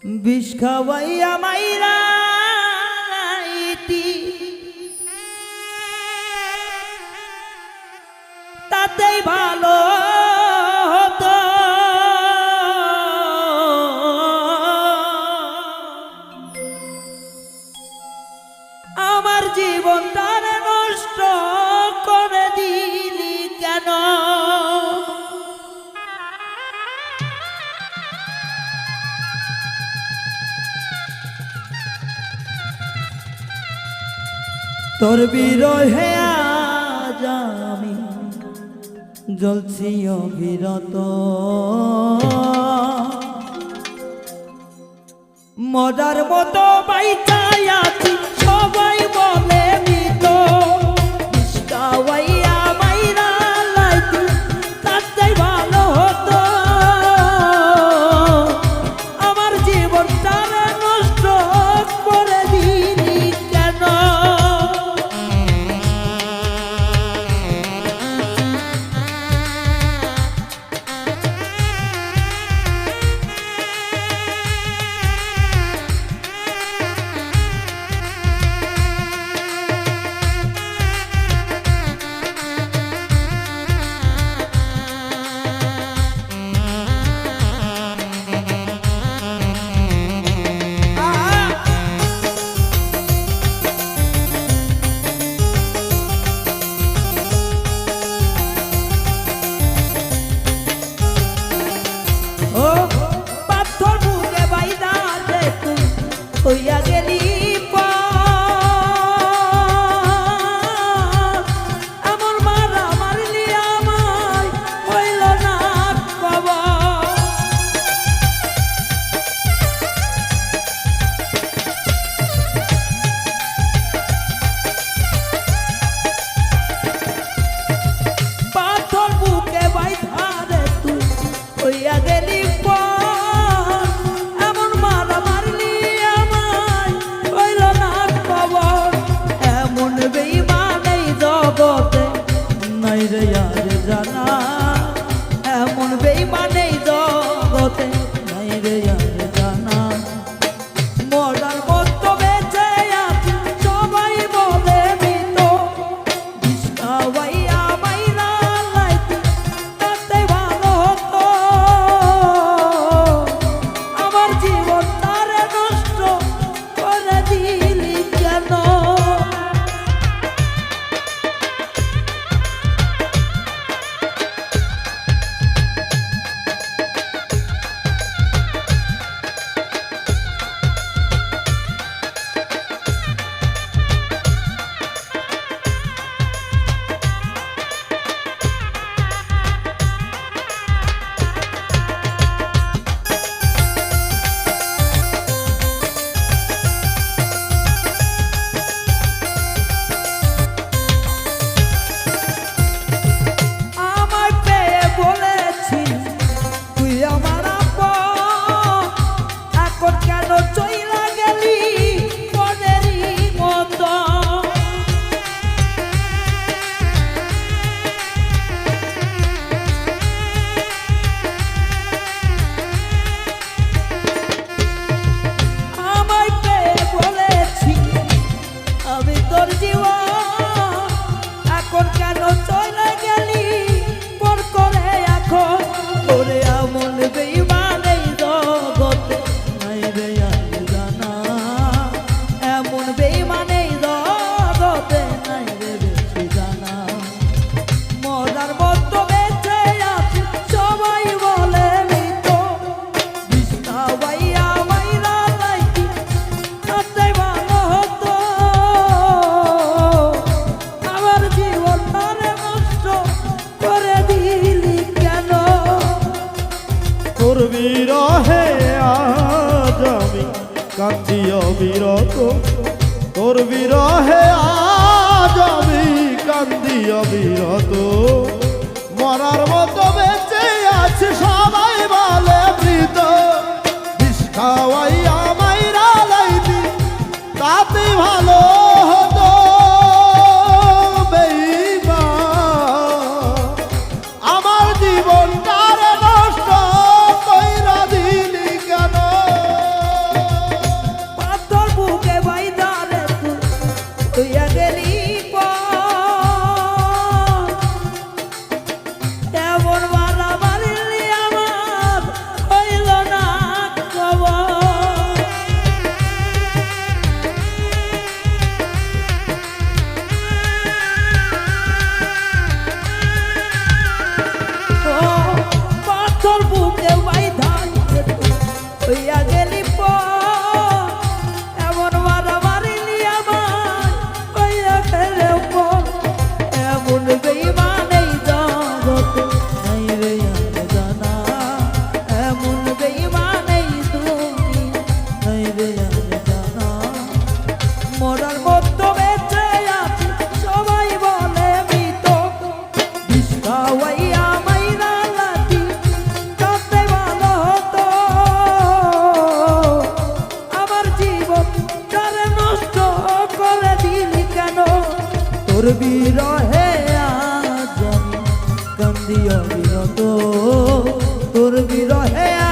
বিষ খাওয়াইয়া মাইরাইতি তাতেই ভালো হতো। আমার জীবনটা নষ্ট করে দিলি কেন? তোর বিরহে আজ আমি জ্বলছি অবিরত, মজার মতো বাইচাই আছি সবাই বলে মৃত। বিষ খাওয়াইয়া মাইরা লাইতি তাতেই ভালো হতো। আমার জীবনটা নষ্ট করে দিলি কেন? হইয়া গেলি আমার মারা মারলি আমায় হইল না বাবা। পাথর বুকে বাইধা রে তুই হইয়া গেলি নাই রে আর জানা, এমন বেঈমানে জগতে নাই রে আর জানা। মরার মতো বেঁচে আছি সবাই বলে মৃত। বিষ খাওয়াইয়া মাইরা লাইতি তাতে ভালো হতো। আমার জীবনটা নষ্ট করে দিলি কেন? তোর বিরহে আজ আমি কান্দি অবিরত, তোর বিরহে আজ আমি কান্দি অবিরত। মরার মতো বেঁচে আছে সবাই বলে মৃত। বিষ খাওয়াইয়া মাইরা লাইতি তাতে ভালো হতো। আমার জীবনটা নষ্ট কইরা দিলি কেন? বিরহে আজ আমি কান্দি অবিরত তোর বিরহে